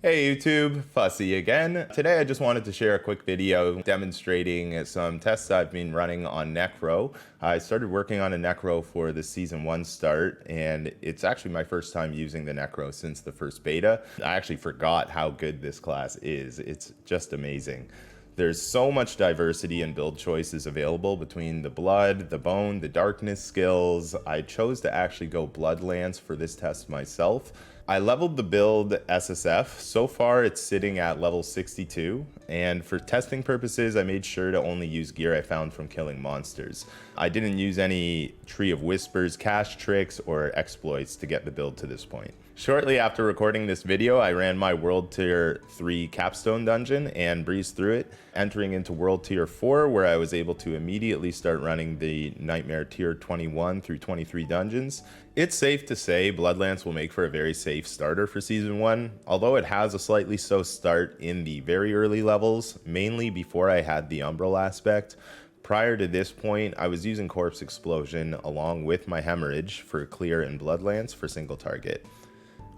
Hey YouTube, Fussy again. Today I just wanted to share a quick video demonstrating some tests I've been running on Necro. I started working on a Necro for the Season 1 start, and it's actually my first time using the Necro since the first beta. I actually forgot how good this class is. It's just amazing. There's so much diversity and build choices available between the Blood, the Bone, the Darkness skills. I chose to actually go Blood Lance for this test myself. I leveled the build SSF. So far it's sitting at level 62, and for testing purposes I made sure to only use gear I found from killing monsters. I didn't use any Tree of Whispers cache tricks or exploits to get the build to this point. Shortly after recording this video, I ran my World Tier 3 Capstone dungeon and breezed through it, entering into World Tier 4 where I was able to immediately start running the Nightmare Tier 21 through 23 dungeons. It's safe to say Bloodlance will make for a very safe starter for Season 1, although it has a slightly slow start in the very early levels, mainly before I had the Umbral aspect. Prior to this point, I was using Corpse Explosion along with my Hemorrhage for clear and Bloodlance for single target.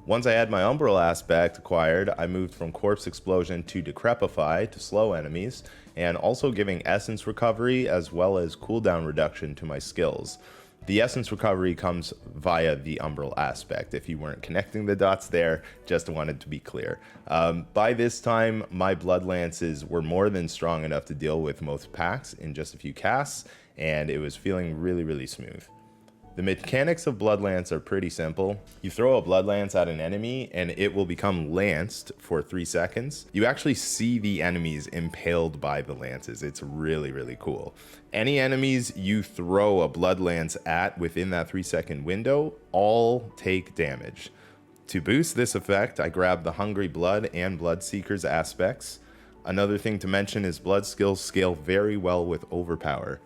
Once I had my Umbral aspect acquired, I moved from Corpse Explosion to Decrepify to slow enemies, and also giving Essence Recovery as well as cooldown reduction to my skills. The Essence Recovery comes via the Umbral aspect, if you weren't connecting the dots there, just wanted to be clear. By this time, my Blood Lances were more than strong enough to deal with most packs in just a few casts, and it was feeling really smooth. The mechanics of Blood Lance are pretty simple. You throw a Blood Lance at an enemy and it will become lanced for 3 seconds. You actually see the enemies impaled by the lances. It's really cool. Any enemies you throw a Blood Lance at within that 3-second window all take damage. To boost this effect, I grabbed the Hungry Blood and Bloodseeker's aspects. Another thing to mention is Blood skills scale very well with Overpower.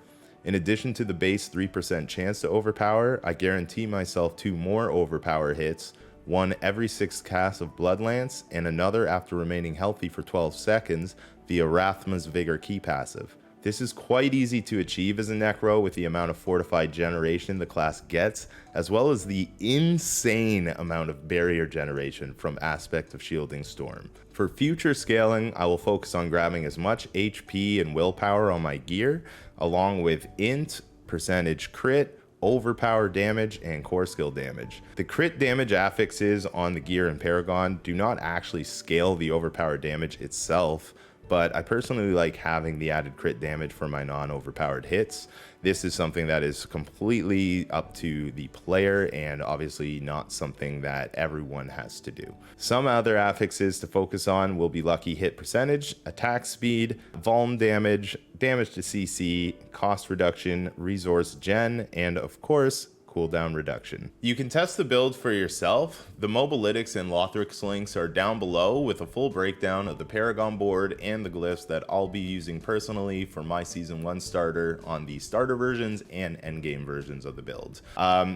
In addition to the base 3% chance to overpower, I guarantee myself 2 more overpower hits, one every 6 casts of Blood Lance, and another after remaining healthy for 12 seconds via Rathma's Vigor key passive. This is quite easy to achieve as a Necro with the amount of fortified generation the class gets, as well as the insane amount of barrier generation from Aspect of Shielding Storm. For future scaling, I will focus on grabbing as much HP and willpower on my gear, along with int, percentage crit, overpower damage, and core skill damage. The crit damage affixes on the gear in Paragon do not actually scale the overpower damage itself, but I personally like having the added crit damage for my non-overpowered hits. This is something that is completely up to the player and obviously not something that everyone has to do. Some other affixes to focus on will be lucky hit percentage, attack speed, vuln damage, damage to CC, cost reduction, resource gen, and of course, cooldown reduction. You can test the build for yourself. The Mobalytics and Lothrix links are down below with a full breakdown of the Paragon board and the glyphs that I'll be using personally for my Season 1 starter on the starter versions and endgame versions of the build.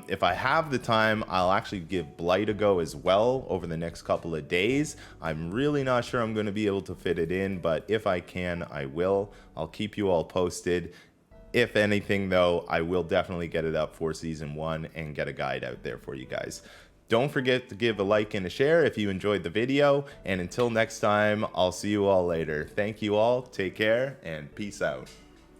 If I have the time, I'll actually give Blight a go as well over the next couple of days. I'm really not sure I'm going to be able to fit it in, but if I can, I will. I'll keep you all posted. If anything though, I will definitely get it up for Season 1 and get a guide out there for you guys. Don't forget to give a like and a share if you enjoyed the video, and until next time, I'll see you all later. Thank you all, take care, and peace out.